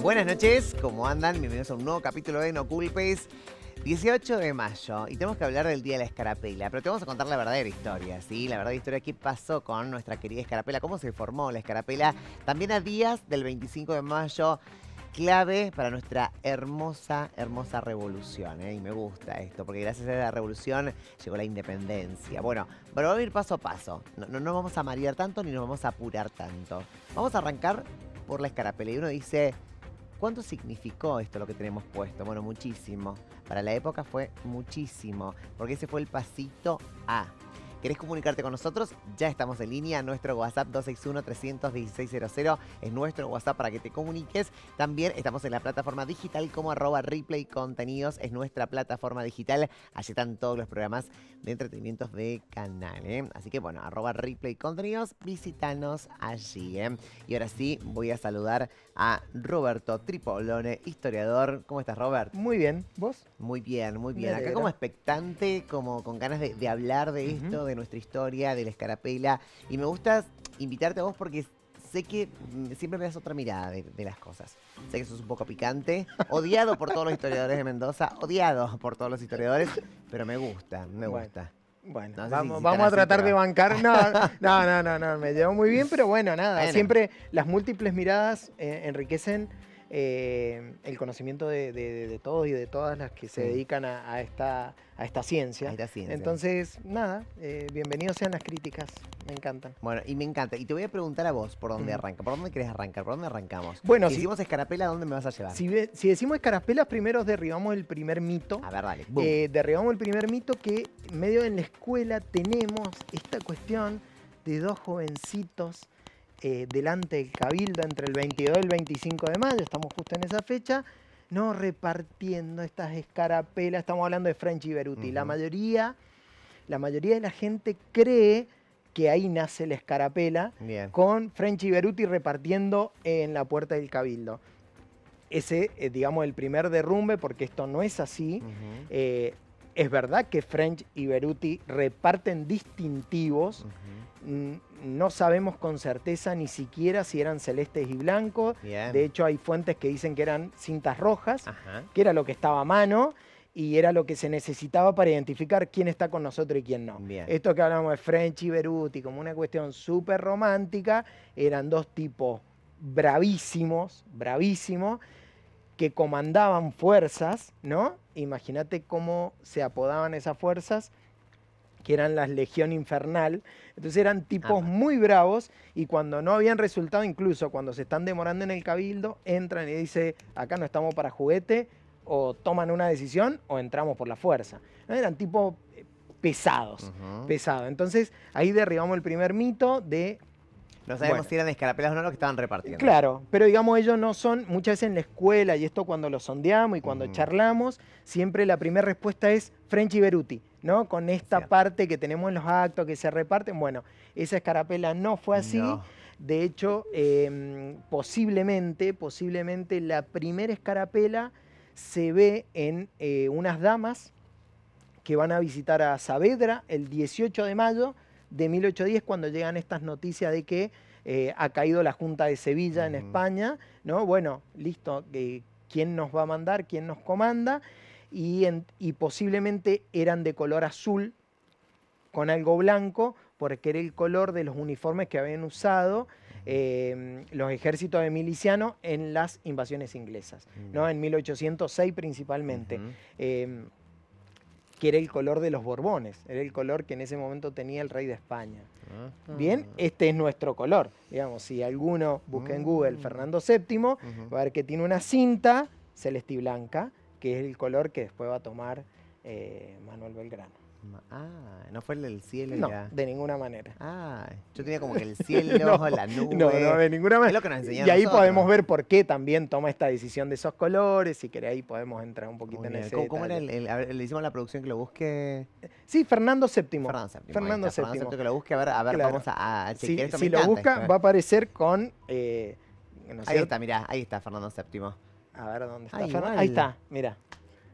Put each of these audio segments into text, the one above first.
Buenas noches, ¿cómo andan? Bienvenidos a un nuevo capítulo de No Culpes. 18 de mayo, y tenemos que hablar del Día de la Escarapela, pero te vamos a contar la verdadera historia, ¿sí? La verdadera historia, qué pasó con nuestra querida Escarapela, cómo se formó la Escarapela, también a días del 25 de mayo, clave para nuestra hermosa, hermosa revolución, ¿eh? Y me gusta esto, porque gracias a la revolución llegó la independencia. Bueno, pero vamos a ir paso a paso, no vamos a marear tanto ni nos vamos a apurar tanto. Vamos a arrancar por la Escarapela, y uno dice... ¿Cuánto significó esto lo que tenemos puesto? Bueno, muchísimo. Para la época fue muchísimo, porque ese fue el pasito A. ¿Querés comunicarte con nosotros? Ya estamos en línea. Nuestro WhatsApp 261-300-1600 es nuestro WhatsApp para que te comuniques. También estamos en la plataforma digital como @Replay Contenidos. Es nuestra plataforma digital. Allí están todos los programas de entretenimientos de canal, ¿eh? Así que bueno, @Replay Contenidos, visítanos allí, ¿eh? Y ahora sí, voy a saludar a Roberto Tripolone, historiador. ¿Cómo estás, Robert? Muy bien, ¿vos? Muy bien, muy Me bien. Acá alegra. como expectante, como con ganas de hablar de esto, de nuestra historia, de la Escarapela. Y me gusta invitarte a vos porque sé que siempre me das otra mirada de las cosas. Sé que sos un poco picante, odiado por todos los historiadores de Mendoza, odiado por todos los historiadores, pero me gusta, me Bueno. gusta. Bueno, No sé vamos, si vamos tan a así, tratar de pero- bancar. No, me llevo muy bien, pero bueno, nada. Bueno. Siempre las múltiples miradas enriquecen el conocimiento de todos y de todas las que se Sí. dedican a esta ciencia. A esta ciencia. Entonces, nada, bienvenidos sean las críticas, me encantan. Bueno, y me encanta. Y te voy a preguntar a vos por dónde Ujú. arranca. ¿Por dónde querés arrancar? ¿Por dónde arrancamos? Bueno, si si- decimos Escarapela, ¿a dónde me vas a llevar? Si decimos escarapelas, primero derribamos el primer mito. A ver, dale. Boom. Derribamos el primer mito que medio en la escuela tenemos esta cuestión de dos jovencitos delante del cabildo entre el 22 y el 25 de mayo, estamos justo en esa fecha, no repartiendo estas escarapelas, estamos hablando de French y Beruti. La Ujú. mayoría de la gente cree que ahí nace la escarapela, Bien. con French y Beruti repartiendo en la puerta del cabildo. Ese, digamos, el primer derrumbe, porque esto no es así. Ujú. Es verdad que French y Beruti reparten distintivos. Ujú. No sabemos con certeza ni siquiera si eran celestes y blancos. Bien. De hecho, hay fuentes que dicen que eran cintas rojas, Ajá. que era lo que estaba a mano y era lo que se necesitaba para identificar quién está con nosotros y quién no. Bien. Esto que hablamos de French y Beruti como una cuestión súper romántica, eran dos tipos bravísimos, que comandaban fuerzas, ¿no? Imagínate cómo se apodaban esas fuerzas, que eran las Legión Infernal. Entonces eran tipos muy bravos y cuando no habían resultado, incluso cuando se están demorando en el cabildo, entran y dicen, acá no estamos para juguete, o toman una decisión o entramos por la fuerza. ¿No? Eran tipos pesados, Ujú. pesados. Entonces ahí derribamos el primer mito de... No sabemos Bueno. si eran escarapelas o no los que estaban repartiendo. Claro, pero digamos ellos no son, muchas veces en la escuela y esto cuando lo sondeamos y cuando Ujú. charlamos, siempre la primera respuesta es French y Beruti, ¿no? Con esta Cierto. parte que tenemos en los actos que se reparten. Bueno, esa escarapela no fue así. No. De hecho, posiblemente la primera escarapela se ve en unas damas que van a visitar a Saavedra el 18 de mayo de 1810, cuando llegan estas noticias de que ha caído la Junta de Sevilla en Ujú. España, ¿no? Bueno, listo, ¿quién nos va a mandar? ¿Quién nos comanda? Y posiblemente eran de color azul con algo blanco, porque era el color de los uniformes que habían usado los ejércitos de milicianos en las invasiones inglesas, ¿no? En 1806 principalmente. Ujú. Que era el color de los Borbones, era el color que en ese momento tenía el rey de España. Ajá. Bien, este es nuestro color. Digamos, si alguno busca en Google Fernando VII, Ujú. va a ver que tiene una cinta celeste y blanca, que es el color que después va a tomar Manuel Belgrano. Ah, no fue el del cielo y No, la... de ninguna manera. Ah, yo tenía como que el cielo, No, la nube. no, de ninguna Es manera. lo que nos enseñaron Y ahí nosotros. podemos ver por qué también toma esta decisión de esos colores. Si querés, ahí podemos entrar un poquito Muy en bien. ese ¿Cómo era detalle. a ver, le decimos a la producción que lo busque? Sí, Fernando VII. Fernando VII. Fernando Ahí está, Fernando VII. VII que lo busque. A ver, Claro. vamos a chequear Si, esto. si Me lo encanta busca, esto, va a aparecer con... ¿no es Ahí cierto? está, mirá, ahí está Fernando VII. A ver dónde está. Ah, igual. Ahí está, mira.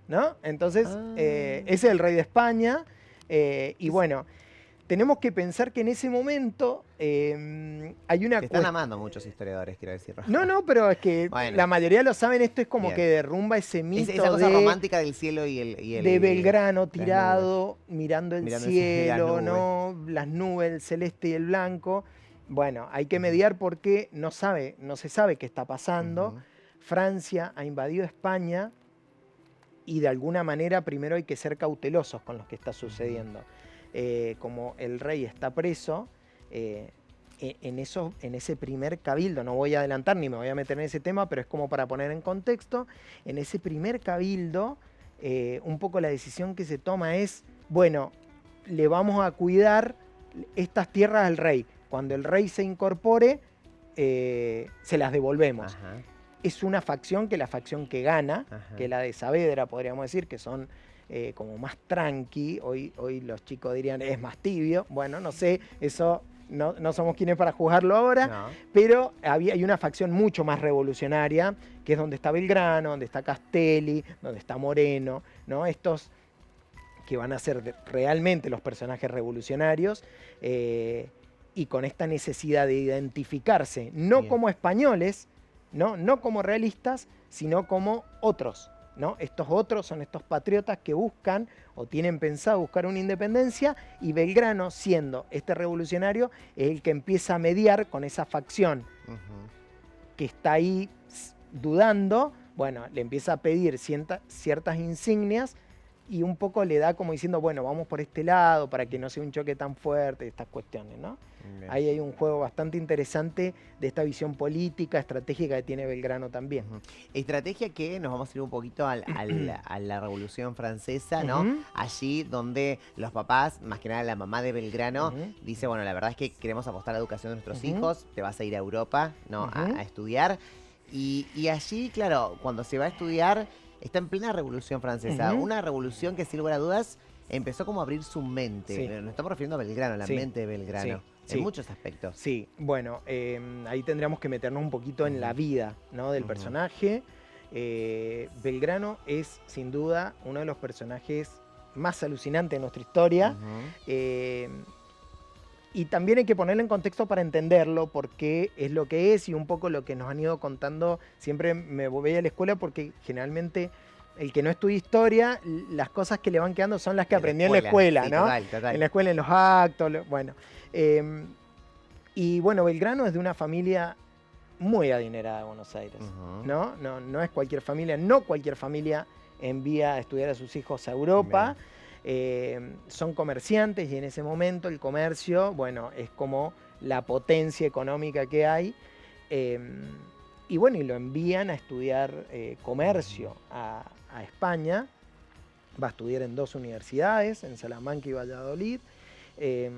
¿No? Entonces, Ah. ese es el rey de España. Y bueno, tenemos que pensar que en ese momento hay una Te están amando muchos historiadores, quiero decir. No, pero es que Bueno, la mayoría lo saben, esto es como bien. que derrumba ese mito Esa cosa romántica del cielo de Belgrano las nubes, tirado, mirando el mirando el cielo y las cielo, nubes. ¿no? Las nubes, el celeste y el blanco. Bueno, hay que Ujú, mediar porque no se sabe qué está pasando. ujú, Francia ha invadido España y de alguna manera primero hay que ser cautelosos con lo que está ujú. sucediendo. Como el rey está preso, eh, en ese primer cabildo, no voy a adelantar ni me voy a meter en ese tema, pero es como para poner en contexto, en ese primer cabildo, un poco la decisión que se toma es, bueno, le vamos a cuidar estas tierras al rey. Cuando el rey se incorpore, se las devolvemos. Ajá, Es una facción que la facción que gana, ajá. que la de Saavedra, podríamos decir, que son como más tranqui. Hoy los chicos dirían es más tibio. Bueno, no sé, eso no somos quienes para juzgarlo ahora, No. pero hay una facción mucho más revolucionaria, que es donde está Belgrano, donde está Castelli, donde está Moreno, ¿no? Estos que van a ser realmente los personajes revolucionarios, y con esta necesidad de identificarse, no Bien. como españoles, no como realistas, sino como otros. ¿No? Estos otros son estos patriotas que buscan o tienen pensado buscar una independencia, y Belgrano, siendo este revolucionario, es el que empieza a mediar con esa facción Ujú. que está ahí dudando. Bueno, le empieza a pedir ciertas insignias y un poco le da como diciendo, bueno, vamos por este lado para que no sea un choque tan fuerte, estas cuestiones, ¿no? Bien. Ahí hay un juego bastante interesante de esta visión política, estratégica que tiene Belgrano también. Ujú. Estrategia que nos vamos a ir un poquito a la Revolución Francesa, ¿no? Ujú, Allí donde los papás, más que nada la mamá de Belgrano, ujú, dice, bueno, la verdad es que queremos apostar a la educación de nuestros ujú, hijos, te vas a ir a Europa, ¿no? ujú, A estudiar. Y allí, claro, cuando se va a estudiar, está en plena Revolución Francesa. ujú. Una revolución que, sin lugar a dudas, empezó como a abrir su mente. Sí, Nos estamos refiriendo a Belgrano, la sí, mente de Belgrano, sí, en sí. muchos aspectos. Sí, bueno, ahí tendríamos que meternos un poquito en la Ujú, vida, ¿no? Del ujú, personaje. Belgrano es sin duda uno de los personajes más alucinantes de nuestra historia. ujú. eh, y también hay que ponerlo en contexto para entenderlo, porque es lo que es y un poco lo que nos han ido contando. Siempre me voy a la escuela porque generalmente el que no estudia historia, las cosas que le van quedando son las que De la aprendió en la escuela, escuela, sí, ¿no? total, En total. la escuela, en los actos, bueno. em, y bueno, Belgrano es de una familia muy adinerada de Buenos Aires, Ujú. ¿no? No es cualquier familia, no cualquier familia envía a estudiar a sus hijos a Europa. Bien. Son comerciantes y en ese momento el comercio, bueno, es como la potencia económica que hay. eh, y bueno, y lo envían a estudiar Ujú. comercio a España. Va a estudiar en dos universidades, en Salamanca y Valladolid. eh,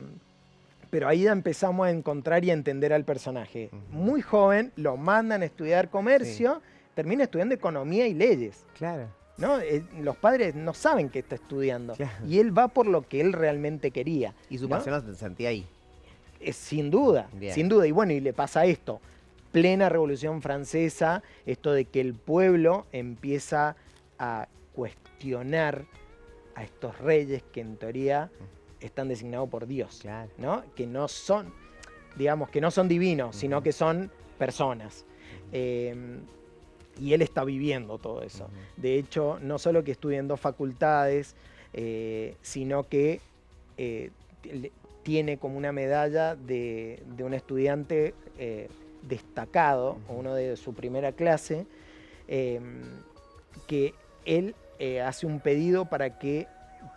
pero ahí ya empezamos a encontrar y a entender al personaje. Ujú. Muy joven, lo mandan a estudiar Sí, comercio, termina estudiando economía y leyes. claro, ¿No? Los padres no saben qué está estudiando claro. y él va por lo que él realmente quería. Y su ¿No? pasión se sentía ahí. Sin duda, Bien. sin duda. Y bueno, y le pasa esto. Plena Revolución Francesa, esto de que el pueblo empieza a cuestionar a estos reyes que en teoría están designados por Dios, Claro. ¿no? Que no son, digamos, que no son divinos, sino Ujú, que son personas. ujú, Eh, y él está viviendo todo eso. ujú, De hecho, no solo que estudia en dos facultades, sino que eh, tiene como una medalla de un estudiante destacado, ujú, uno de su primera clase, eh, que él hace un pedido para que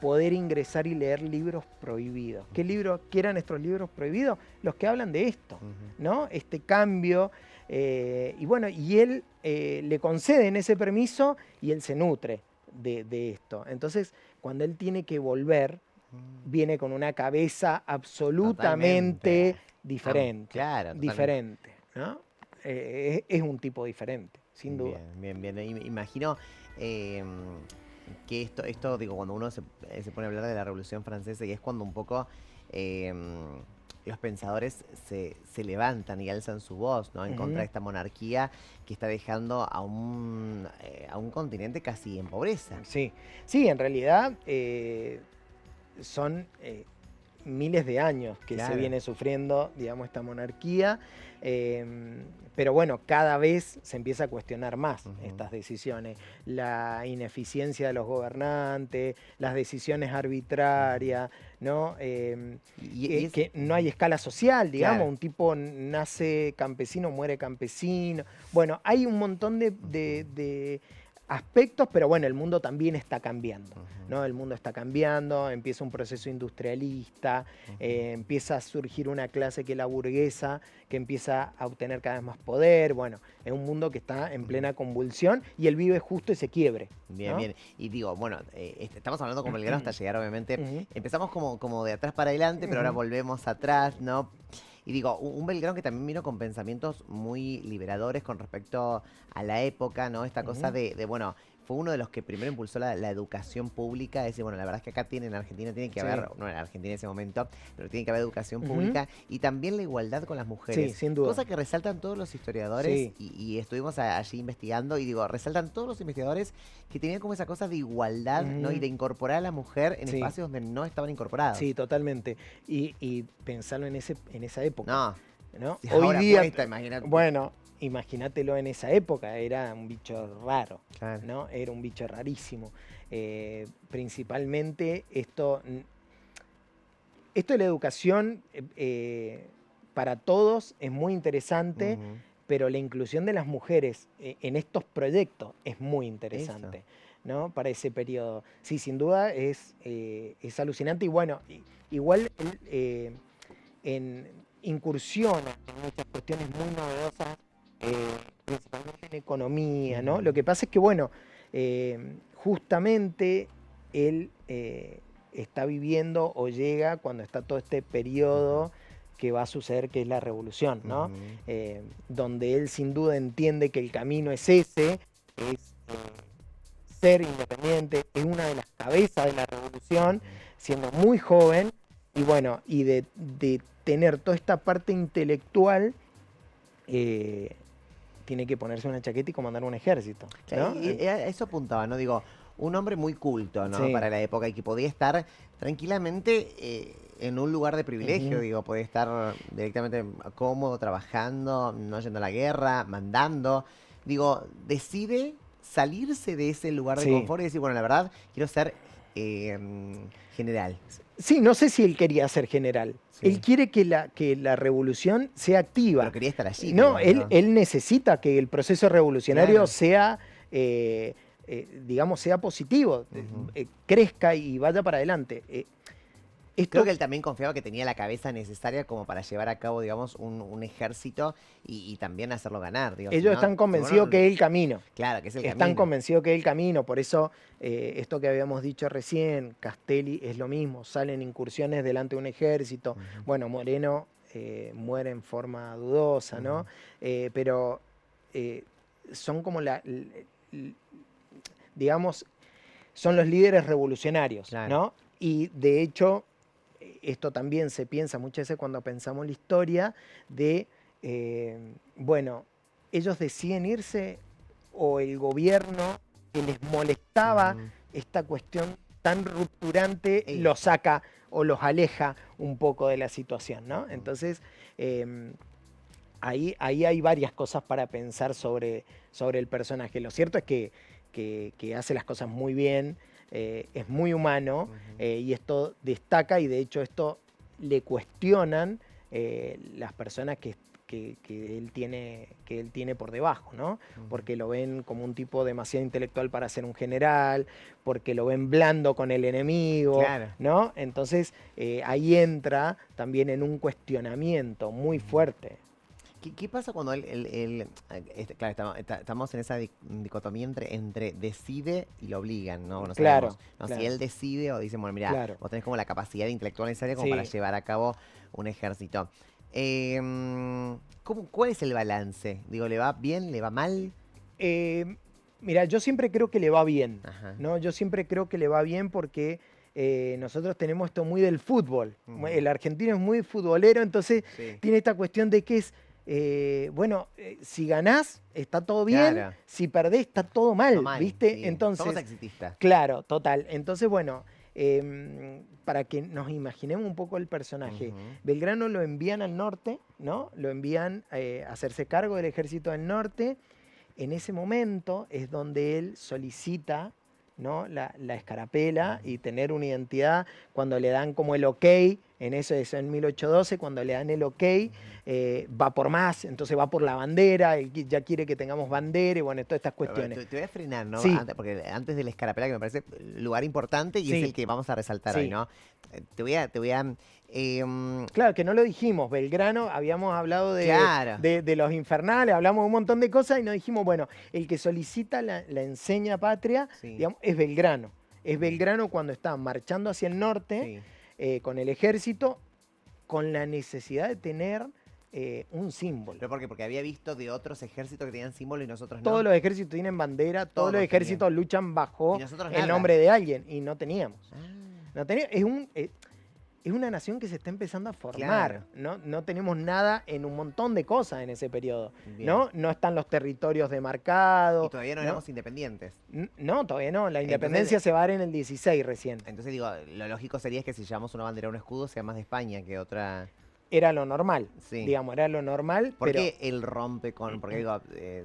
poder ingresar y leer libros prohibidos. ¿Qué libros, qué eran estos libros prohibidos? Los que hablan de esto, ujú. ¿no? Este cambio. Y bueno, y él le conceden ese permiso y él se nutre de esto. Entonces, cuando él tiene que volver, Mm, viene con una cabeza totalmente. absolutamente diferente. Claro, totalmente. Diferente, ¿no? Es un tipo diferente, sin duda. Bien, bien, bien. Imagino em, que esto, digo, cuando uno se pone a hablar de la Revolución Francesa, y es cuando un poco em, los pensadores se levantan y alzan su voz, ¿no? En contra Ujú. de esta monarquía que está dejando a un continente casi en pobreza. Sí, sí, en realidad son miles de años que se Claro. viene sufriendo, digamos, esta monarquía. Pero bueno, cada vez se empieza a cuestionar más estas decisiones. La ineficiencia de los gobernantes, las decisiones arbitrarias, ¿no? Que no hay escala social, digamos. Claro. Un tipo nace campesino, muere campesino. Bueno, hay un montón de aspectos, pero bueno, el mundo también está cambiando, ¿no? El mundo está cambiando, empieza un proceso industrialista, empieza a surgir una clase que es la burguesa, que empieza a obtener cada vez más poder. Bueno, es un mundo que está en plena convulsión y él vive justo ese quiebre. Bien, ¿no? bien. Y digo, bueno, estamos hablando como Belgrano hasta llegar, obviamente. Ujú. Empezamos como de atrás para adelante, pero ahora Ujú. volvemos atrás, ¿no? Y digo, un Belgrano que también vino con pensamientos muy liberadores con respecto a la época, ¿no? Esta cosa bueno, fue uno de los que primero impulsó la educación pública. Es decir, bueno, la verdad es que acá en Argentina tiene que Sí. haber, no en Argentina en ese momento, pero tiene que haber educación Ujú. pública y también la igualdad con las mujeres. Sí, sin duda. Cosa que resaltan todos los historiadores Sí. y estuvimos allí investigando y digo, resaltan todos los investigadores que tenían como esa cosa de igualdad, ¿no? Y Ujú. de incorporar a la mujer en Sí. espacios donde no estaban incorporados. Sí, totalmente. Y pensarlo en esa época. No. ¿no? Si Hoy ahora día, cuesta, imagínate. bueno, imagínatelo en esa época, era un bicho raro, Claro. ¿no? Era un bicho rarísimo. Principalmente esto de la educación para todos es muy interesante, Ujú. pero la inclusión de las mujeres en estos proyectos es muy interesante, ¿no? Para ese periodo. Sí, sin duda es alucinante y bueno, igual incursiona en muchas cuestiones muy novedosas, principalmente en economía, ¿no? Lo que pasa es que, bueno, justamente él está viviendo o llega cuando está todo este periodo que va a suceder, que es la revolución, ¿no? Donde él sin duda entiende que el camino es ese, es ser independiente, es una de las cabezas de la revolución, siendo muy joven, y bueno, y de tener toda esta parte intelectual, tiene que ponerse una chaqueta y comandar un ejército, ¿no? Y a eso apuntaba, ¿no? Digo, un hombre muy culto, ¿no? Sí. Para la época y que podía estar tranquilamente en un lugar de privilegio, Ujú. digo, podía estar directamente cómodo, trabajando, no yendo a la guerra, mandando. Digo, decide salirse de ese lugar de Sí. confort y decir, bueno, la verdad, quiero ser general. Sí, no sé si él quería ser general. Sí. Él quiere que la revolución sea activa. Pero quería estar allí. No, digo, ¿no? él necesita que el proceso revolucionario Claro. sea, digamos, sea positivo, crezca y vaya para adelante. Creo que él también confiaba que tenía la cabeza necesaria como para llevar a cabo, digamos, un ejército y también hacerlo ganar. Digo, si ellos no, están si convencidos no, que es el camino. Claro, que es el Están camino. convencidos que es el camino, por eso esto que habíamos dicho recién, Castelli es lo mismo, salen incursiones delante de un ejército, bueno, Moreno muere en forma dudosa, ¿no? Pero son como digamos, son los líderes revolucionarios, Claro. ¿no? Y de hecho, esto también se piensa muchas veces cuando pensamos la historia de, bueno, ellos deciden irse o el gobierno que les molestaba esta cuestión tan rupturante los saca o los aleja un poco de la situación, ¿no? Entonces, ahí hay varias cosas para pensar sobre el personaje. Lo cierto es que hace las cosas muy bien, es muy humano y esto destaca y de hecho esto le cuestionan las personas que él tiene por debajo, ¿no? Porque lo ven como un tipo demasiado intelectual para ser un general, porque lo ven blando con el enemigo, Claro. ¿no? Entonces ahí entra también en un cuestionamiento muy fuerte. ¿Qué pasa cuando claro, estamos en esa dicotomía entre decide y lo obligan, ¿no? No Claro, sabemos, ¿no? claro. Si él decide o dice, bueno, mira, Claro. vos tenés como la capacidad intelectual necesaria como Sí. para llevar a cabo un ejército. ¿Cuál es el balance? Digo, ¿le va bien? ¿Le va mal? Mira, yo siempre creo que le va bien, Ajá. ¿no? Yo siempre creo que le va bien porque nosotros tenemos esto muy del fútbol. El argentino es muy futbolero, entonces Sí. tiene esta cuestión de que es, bueno, si ganás está todo bien, Claro. si perdés está todo mal, Todo mal, ¿viste? sí. Entonces, Somos exitistas. claro, total. Entonces, bueno, para que nos imaginemos un poco el personaje. Ujú. Belgrano lo envían al norte, ¿no? Lo envían a hacerse cargo del ejército del norte. En ese momento es donde él solicita, ¿no? la escarapela y tener una identidad. Cuando le dan como el ok, en eso es en 1812, cuando le dan el ok, va por más, entonces va por la bandera, él ya quiere que tengamos bandera y bueno, todas estas Pero, cuestiones. te voy a frenar, ¿no? Sí, Porque antes de la escarapela, que me parece lugar importante y es el sí, que vamos a resaltar hoy, sí. ¿no? Te voy a Claro, que no lo dijimos, Belgrano, habíamos hablado claro, de los infernales, hablamos de un montón de cosas y nos dijimos, bueno, el que solicita la enseña patria, sí, digamos, es Belgrano. Es bien, Belgrano cuando está marchando hacia el norte sí. con el ejército, con la necesidad de tener un símbolo. ¿Pero por qué? Porque había visto de otros ejércitos que tenían símbolo y nosotros Todos no. los ejércitos tienen bandera, todos los Todos tenían. ejércitos luchan Y bajo nosotros el nada. nombre de alguien y no teníamos. Ah, No teníamos es una nación que se está empezando a formar. claro, No tenemos nada en un montón de cosas en ese periodo. bien. No están los territorios Y demarcados. todavía no ¿no? éramos independientes. No, todavía no. La Entonces, independencia se va a dar en el 16 recién. entonces digo, lo lógico sería que si llevamos una bandera o un escudo sea más de España que otra. Era lo normal. Sí. Digamos, era lo normal. ¿Por pero qué él rompe con.? Porque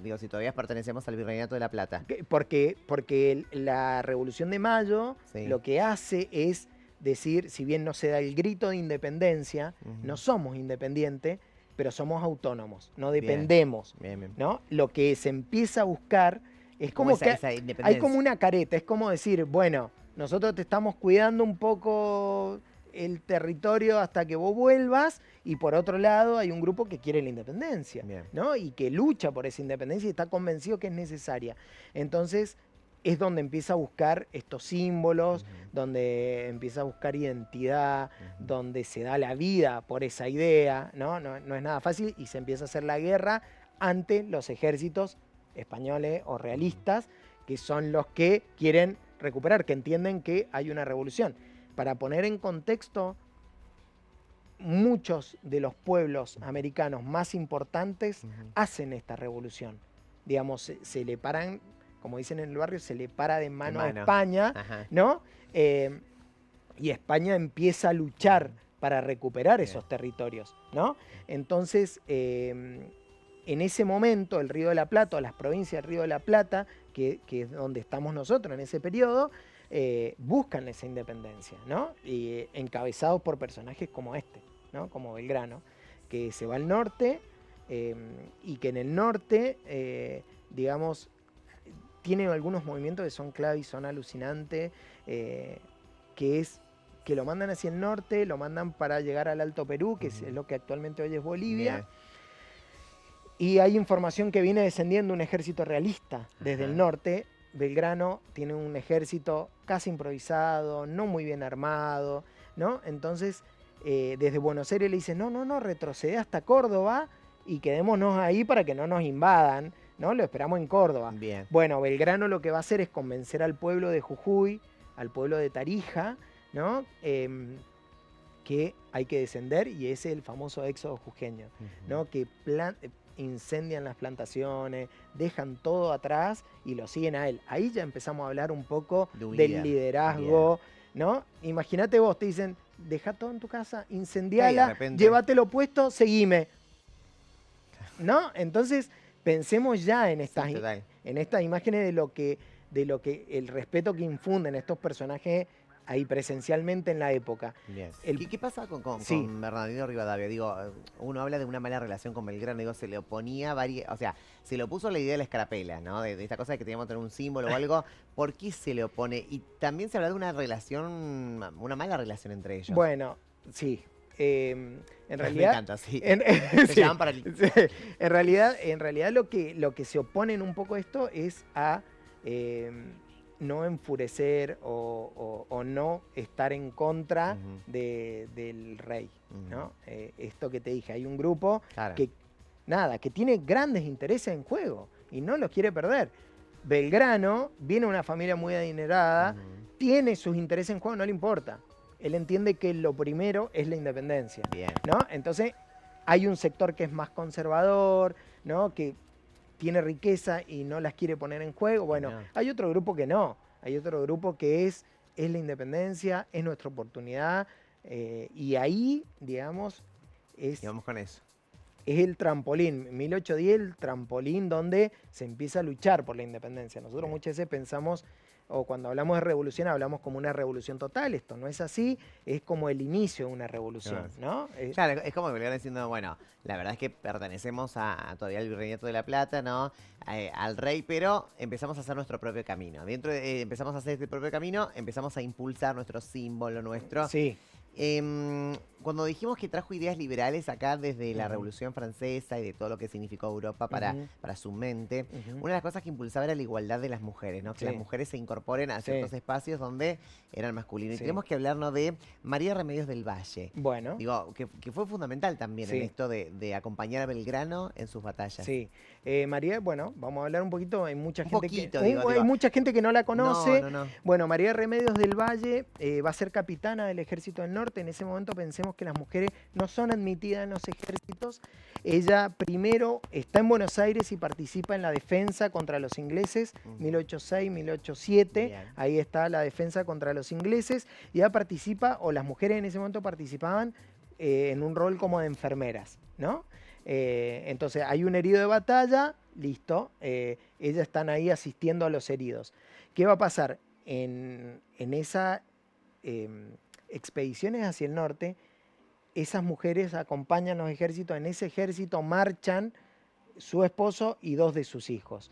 digo, si todavía pertenecemos al Virreinato de la Plata. porque la Revolución de Mayo Sí. lo que hace es decir, si bien no se da el grito de independencia, Ujú. no somos independientes, pero somos autónomos, no Bien. dependemos. Bien, bien. ¿No? Lo que se empieza a buscar es Como como esa, que esa hay independencia. como una careta, es como decir, bueno, nosotros te estamos cuidando un poco el territorio hasta que vos vuelvas y por otro lado hay un grupo que quiere la independencia, Bien. ¿no? Y que lucha por esa independencia y está convencido que es necesaria. Entonces es donde empieza a buscar estos símbolos, Ujú, donde empieza a buscar identidad, ujú. donde se da la vida por esa idea, ¿no? No es nada fácil y se empieza a hacer la guerra ante los ejércitos españoles o realistas, que son los que quieren recuperar, que entienden que hay una revolución. Para poner en contexto, muchos de los pueblos americanos más importantes Ujú. hacen esta revolución. Digamos, se le paran, como dicen en el barrio, se le para de mano a mano. España, Ajá. ¿no? Y España empieza a luchar para recuperar Bien. esos territorios, ¿no? Entonces, en ese momento, el Río de la Plata, o las provincias del Río de la Plata, que es donde estamos nosotros en ese periodo, buscan esa independencia, ¿no? Y encabezados por personajes como este, ¿no? Como Belgrano, que se va al norte y que en el norte, digamos, tiene algunos movimientos que son clave y son alucinantes, que es que lo mandan hacia el norte, lo mandan para llegar al Alto Perú, que es lo que actualmente hoy es Bolivia. Bien. Y hay información que viene descendiendo un ejército realista desde Ajá. el norte. Belgrano tiene un ejército casi improvisado, no muy bien armado, ¿no? Entonces, desde Buenos Aires le dicen, no, retrocede hasta Córdoba y quedémonos ahí para que no nos invadan, ¿no? Lo esperamos en Córdoba. Bien. Bueno, Belgrano lo que va a hacer es convencer al pueblo de Jujuy, al pueblo de Tarija, ¿no? Que hay que descender y ese es el famoso éxodo jujeño, ¿no? Que incendian las plantaciones, dejan todo atrás y lo siguen a él. Ahí ya empezamos a hablar un poco De un del líder. liderazgo, ¿no? Imagínate vos, te dicen, deja todo en tu casa, Y de incendiala, repente- llévatelo puesto, seguime. ¿No? Entonces, pensemos ya en Sí, estas, total. en estas imágenes de lo que el respeto que infunden estos personajes ahí presencialmente en la época. Bien. El- ¿Qué pasa con Sí. Bernardino Rivadavia? Digo, uno habla de una mala relación con Belgrano, digo, se le oponía varias, o sea, se le opuso la idea de la escarapela, ¿no? De esta cosa de que teníamos que tener un símbolo o algo. ¿Por qué se le opone? Y también se habla de una relación, una mala relación entre ellos. Bueno, sí. En Me realidad, encanta, sí. en, Se sí, llaman para el... sí. En realidad lo que se oponen un poco a esto es a no enfurecer o no estar en contra Ujú, del rey, ujú. ¿no? Esto que te dije, hay un grupo Claro. que tiene grandes intereses en juego y no los quiere perder. Belgrano viene de una familia muy adinerada, Ujú. tiene sus intereses en juego, no le importa. Él entiende que lo primero es la independencia, Bien. ¿no? Entonces, hay un sector que es más conservador, ¿no? Que tiene riqueza y no las quiere poner en juego. Bueno, No. hay otro grupo que no. Hay otro grupo que es es la independencia, es nuestra oportunidad, y ahí, digamos, es Y vamos con eso. es el trampolín, 1810, el trampolín donde se empieza a luchar por la independencia. Nosotros Bien. muchas veces pensamos, o cuando hablamos de revolución, hablamos como una revolución total. Esto no es así, es como el inicio de una revolución, ¿no? Claro, es como que le van diciendo, bueno, la verdad es que pertenecemos todavía al Virreinato de la Plata, ¿no? Al rey, pero empezamos a hacer nuestro propio camino. Empezamos a hacer este propio camino, empezamos a impulsar nuestro símbolo, nuestro. Sí. Cuando dijimos que trajo ideas liberales acá desde la Ujú. Revolución Francesa y de todo lo que significó Europa Ujú. para su mente, Ujú. una de las cosas que impulsaba era la igualdad de las mujeres, ¿no? Que Sí. las mujeres se incorporen a Sí. ciertos espacios donde eran masculinos. Y Sí. tenemos que hablarnos de María Remedios del Valle. Bueno, Digo, que fue fundamental también en Sí. esto de acompañar a Belgrano en sus batallas. sí. María, bueno, vamos a hablar un poquito, hay mucha Un gente poquito, que, digo, hay mucha gente que no la conoce. No, no, no. Bueno, María Remedios del Valle va a ser capitana del Ejército del Norte. En ese momento pensemos que las mujeres no son admitidas en los ejércitos. Ella primero está en Buenos Aires y participa en la defensa contra los ingleses, Ujú. 1806, 1807. Bien. Ahí está la defensa contra los ingleses. Y ella participa, o las mujeres en ese momento participaban en un rol como de enfermeras, ¿no? Entonces hay un herido de batalla, listo, ellas están ahí asistiendo a los heridos. ¿Qué va a pasar? En esas expediciones hacia el norte, esas mujeres acompañan a los ejércitos, en ese ejército marchan su esposo y 2 de sus hijos.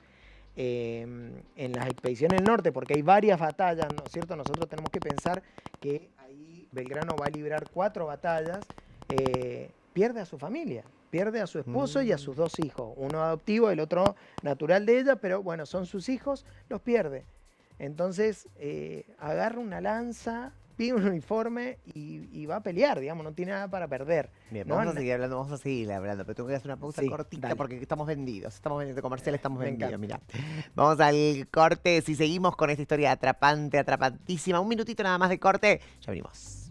En las expediciones del norte, porque hay varias batallas, ¿no es cierto? Nosotros tenemos que pensar que ahí Belgrano va a librar 4 batallas, pierde a su familia, pierde a su esposo y a sus 2 hijos, uno adoptivo, el otro natural de ella, pero bueno, son sus hijos, los pierde. Entonces agarra una lanza, pide un uniforme y va a pelear, digamos, no tiene nada para perder. Bien, ¿no? vamos a seguir hablando, pero tengo que hacer una pausa Sí, cortita dale. porque estamos vendidos, de comercial, estamos Me vendidos, encanta. mira. Vamos al corte, si seguimos con esta historia atrapante, atrapantísima, un minutito nada más de corte, ya venimos.